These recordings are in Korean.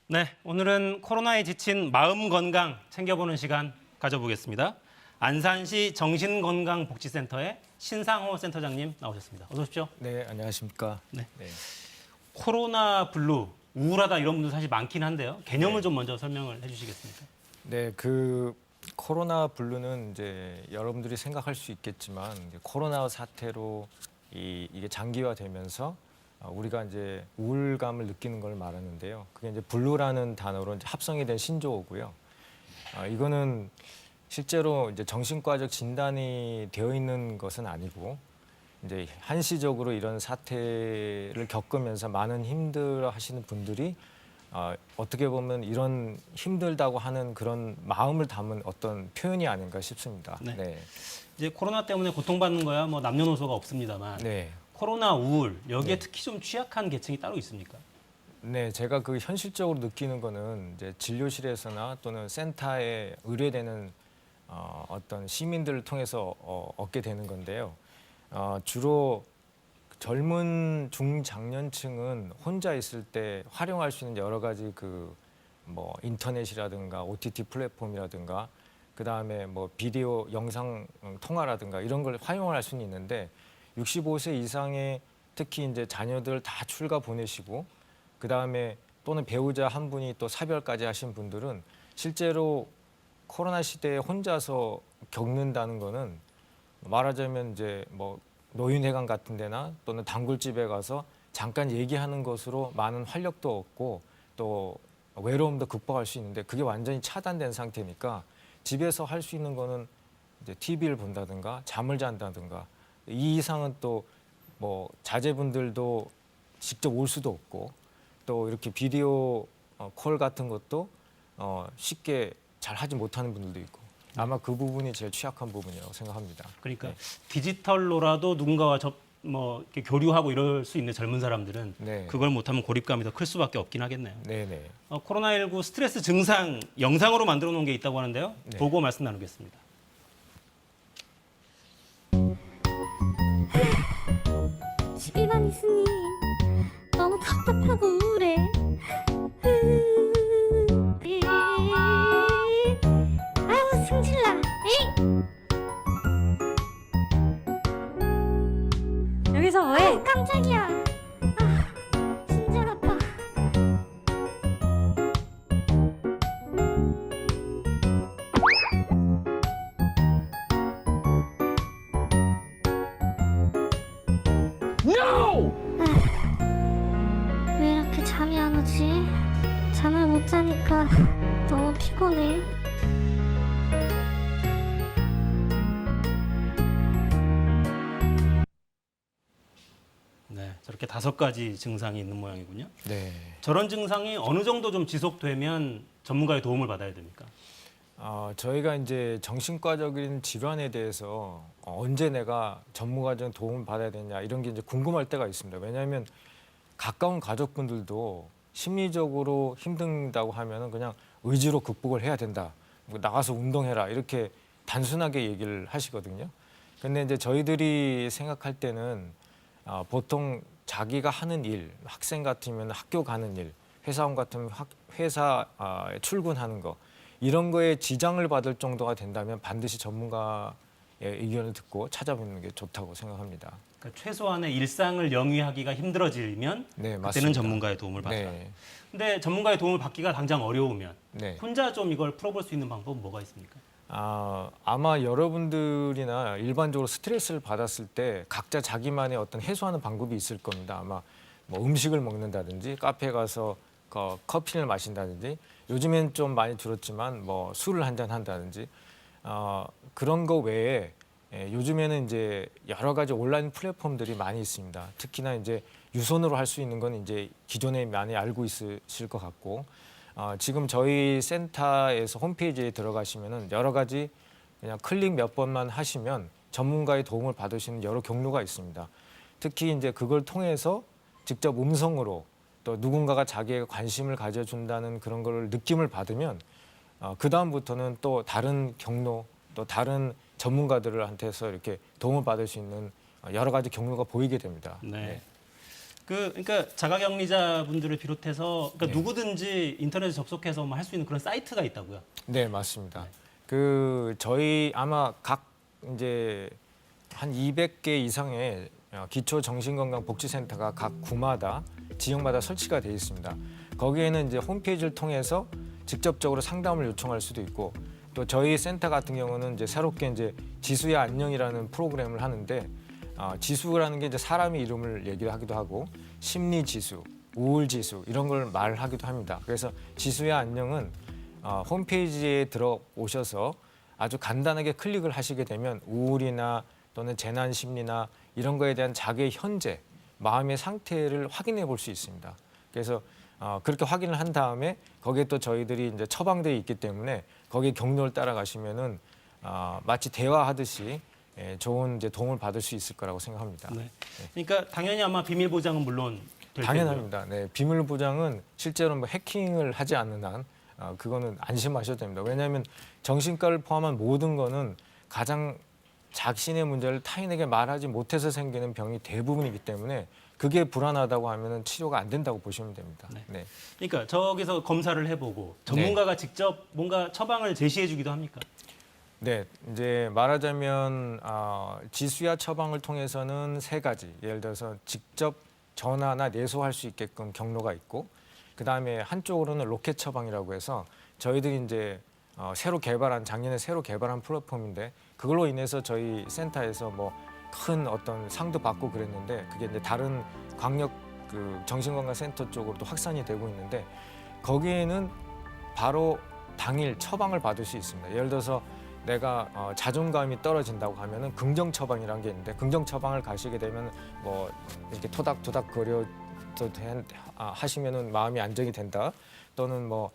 네, 오늘은 코로나에 지친 마음 건강 챙겨보는 시간 가져보겠습니다. 안산시 정신건강복지센터의 신상호 센터장님 나오셨습니다. 어서 오십시오. 네, 안녕하십니까. 네. 네. 코로나 블루, 우울하다 이런 분들 사실 많긴 한데요. 개념을 네. 좀 먼저 설명을 해주시겠습니까? 네, 코로나 블루는 이제 여러분들이 생각할 수 있겠지만 이제 코로나 사태로 이게 장기화되면서 우리가 이제 우울감을 느끼는 걸 말하는데요. 그게 이제 블루라는 단어로 이제 합성이 된 신조어고요. 이거는 실제로 이제 정신과적 진단이 되어 있는 것은 아니고 이제 한시적으로 이런 사태를 겪으면서 많은 힘들어하시는 분들이 어떻게 보면 이런 힘들다고 하는 그런 마음을 담은 어떤 표현이 아닌가 싶습니다. 네. 네. 이제 코로나 때문에 고통받는 거야 뭐 남녀노소가 없습니다만 네. 코로나 우울 여기에 네. 특히 좀 취약한 계층이 따로 있습니까? 네, 제가 그 현실적으로 느끼는 거는 이제 진료실에서나 또는 센터에 의뢰되는 어떤 시민들을 통해서 얻게 되는 건데요. 주로 젊은 중장년층은 혼자 있을 때 활용할 수 있는 여러 가지 뭐 인터넷이라든가 OTT 플랫폼이라든가 그다음에 뭐 비디오 영상 통화라든가 이런 걸 활용할 수는 있는데 65세 이상의 특히 이제 자녀들 다 출가 보내시고 그다음에 또는 배우자 한 분이 또 사별까지 하신 분들은 실제로 코로나 시대에 혼자서 겪는다는 거는 말하자면 이제 뭐 노인회관 같은 데나 또는 단골집에 가서 잠깐 얘기하는 것으로 많은 활력도 얻고 또 외로움도 극복할 수 있는데 그게 완전히 차단된 상태니까 집에서 할 수 있는 거는 이제 TV를 본다든가 잠을 잔다든가 이 이상은 또 뭐 자제분들도 직접 올 수도 없고 또 이렇게 비디오 콜 같은 것도 쉽게 잘 하지 못하는 분들도 있고 아마 그 부분이 제일 취약한 부분이라고 생각합니다. 그러니까 네. 디지털로라도 누군가와 뭐 이렇게 교류하고 이럴 수 있는 젊은 사람들은 네. 그걸 못하면 고립감이 더 클 수밖에 없긴 하겠네요. 네네. 코로나19 스트레스 증상 영상으로 만들어 놓은 게 있다고 하는데요. 네. 보고 말씀 나누겠습니다. 집에만 있으니 너무 답답하고 우울해. 아우 승질나. 에이. 여기서 뭐해? 깜짝이야. 아, 진짜 아파. 왜 이렇게 잠이 안 오지? 잠을 못 자니까 너무 피곤해. 네, 저렇게 5가지 증상이 있는 모양이군요. 네. 저런 증상이 어느 정도 좀 지속되면 전문가의 도움을 받아야 됩니까? 저희가 이제 정신과적인 질환에 대해서 언제 내가 전문가적 도움을 받아야 되냐 이런 게 이제 궁금할 때가 있습니다. 왜냐하면 가까운 가족분들도 심리적으로 힘든다고 하면은 그냥 의지로 극복을 해야 된다. 뭐 나가서 운동해라 이렇게 단순하게 얘기를 하시거든요. 근데 이제 저희들이 생각할 때는 보통 자기가 하는 일, 학생 같으면 학교 가는 일, 회사원 같으면 회사에 출근하는 거 이런 거에 지장을 받을 정도가 된다면 반드시 전문가의 의견을 듣고 찾아보는 게 좋다고 생각합니다. 그러니까 최소한의 일상을 영위하기가 힘들어지면 네, 그때는 맞습니다. 전문가의 도움을 받아라. 네, 근데 전문가의 도움을 받기가 당장 어려우면 네. 혼자 좀 이걸 풀어볼 수 있는 방법은 뭐가 있습니까? 아마 여러분들이나 일반적으로 스트레스를 받았을 때 각자 자기만의 어떤 해소하는 방법이 있을 겁니다. 아마 뭐 음식을 먹는다든지 카페에 가서 커피를 마신다든지 요즘엔 좀 많이 줄었지만 뭐 술을 한잔 한다든지 그런 거 외에 요즘에는 이제 여러 가지 온라인 플랫폼들이 많이 있습니다. 특히나 이제 유선으로 할 수 있는 건 이제 기존에 많이 알고 있으실 것 같고 지금 저희 센터에서 홈페이지에 들어가시면은 여러 가지 그냥 클릭 몇 번만 하시면 전문가의 도움을 받으시는 여러 경로가 있습니다. 특히 이제 그걸 통해서 직접 음성으로 또 누군가가 자기에게 관심을 가져준다는 그런 걸 느낌을 받으면 그 다음부터는 또 다른 경로 또 다른 전문가들한테서 이렇게 도움을 받을 수 있는 여러 가지 경로가 보이게 됩니다. 네. 그러니까 자가격리자분들을 비롯해서 그러니까 네. 누구든지 인터넷에 접속해서 할 수 있는 그런 사이트가 있다고요. 네, 맞습니다. 그 저희 아마 각 이제 한 200개 이상의 기초 정신건강복지센터가 각 구마다 지역마다 설치가 되어 있습니다. 거기에는 이제 홈페이지를 통해서 직접적으로 상담을 요청할 수도 있고 또 저희 센터 같은 경우는 이제 새롭게 이제 지수야 안녕이라는 프로그램을 하는데 지수라는 게 이제 사람의 이름을 얘기하기도 하고 심리 지수, 우울 지수 이런 걸 말하기도 합니다. 그래서 지수야 안녕은 홈페이지에 들어오셔서 아주 간단하게 클릭을 하시게 되면 우울이나 또는 재난 심리나 이런 거에 대한 자기의 현재 마음의 상태를 확인해 볼 수 있습니다. 그래서 그렇게 확인을 한 다음에 거기에 또 저희들이 이제 처방들이 있기 때문에 거기 경로를 따라가시면은 마치 대화하듯이 좋은 이제 도움을 받을 수 있을 거라고 생각합니다. 네. 그러니까 당연히 아마 비밀 보장은 물론 될 테고요. 당연합니다. 네, 비밀 보장은 실제로 뭐 해킹을 하지 않는 한 그거는 안심하셔도 됩니다. 왜냐하면 정신과를 포함한 모든 거는 가장 자신의 문제를 타인에게 말하지 못해서 생기는 병이 대부분이기 때문에 그게 불안하다고 하면은 치료가 안 된다고 보시면 됩니다. 네. 네. 그러니까 저기서 검사를 해보고 전문가가 직접 뭔가 처방을 제시해주기도 합니까? 네, 이제 말하자면 지수야 처방을 통해서는 세 가지. 예를 들어서 직접 전화나 내소할 수 있게끔 경로가 있고, 그 다음에 한쪽으로는 로켓 처방이라고 해서 저희들이 이제 작년에 새로 개발한 플랫폼인데 그걸로 인해서 저희 센터에서 뭐 큰 어떤 상도 받고 그랬는데 그게 이제 다른 광역 그 정신건강센터 쪽으로도 확산이 되고 있는데 거기에는 바로 당일 처방을 받을 수 있습니다. 예를 들어서 내가 자존감이 떨어진다고 하면은 긍정 처방이라는 게 있는데 긍정 처방을 가시게 되면 뭐 이렇게 토닥토닥 거려 하시면은 마음이 안정이 된다. 또는 뭐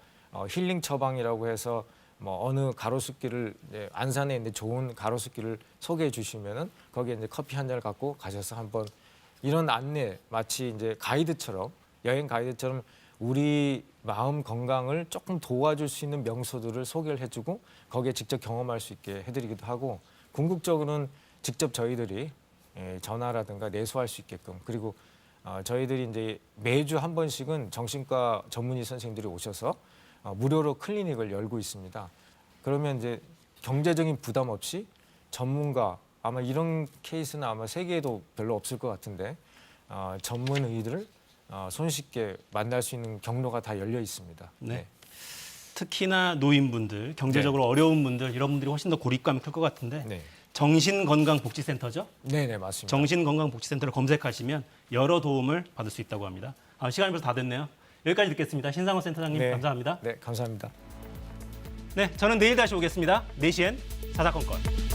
힐링 처방이라고 해서 뭐 어느 가로수길을 안산에 있는 좋은 가로수길을 소개해 주시면은 거기에 이제 커피 한 잔을 갖고 가셔서 한번 이런 안내 마치 이제 가이드처럼 여행 가이드처럼 우리 마음 건강을 조금 도와줄 수 있는 명소들을 소개를 해주고 거기에 직접 경험할 수 있게 해드리기도 하고 궁극적으로는 직접 저희들이 전화라든가 내소할 수 있게끔 그리고 저희들이 이제 매주 한 번씩은 정신과 전문의 선생님들이 오셔서 무료로 클리닉을 열고 있습니다. 그러면 이제 경제적인 부담 없이 전문가 아마 이런 케이스는 아마 세계에도 별로 없을 것 같은데 전문의들을 손쉽게 만날 수 있는 경로가 다 열려 있습니다. 네. 특히나 노인분들, 경제적으로 어려운 분들 이런 분들이 훨씬 더 고립감이 클 것 같은데 네. 정신건강복지센터죠? 네, 맞습니다. 정신건강복지센터를 검색하시면 여러 도움을 받을 수 있다고 합니다. 시간이 벌써 다 됐네요. 여기까지 듣겠습니다. 신상호 센터장님 네. 감사합니다. 네, 감사합니다. 네, 저는 내일 다시 오겠습니다. 4시엔 사사건건.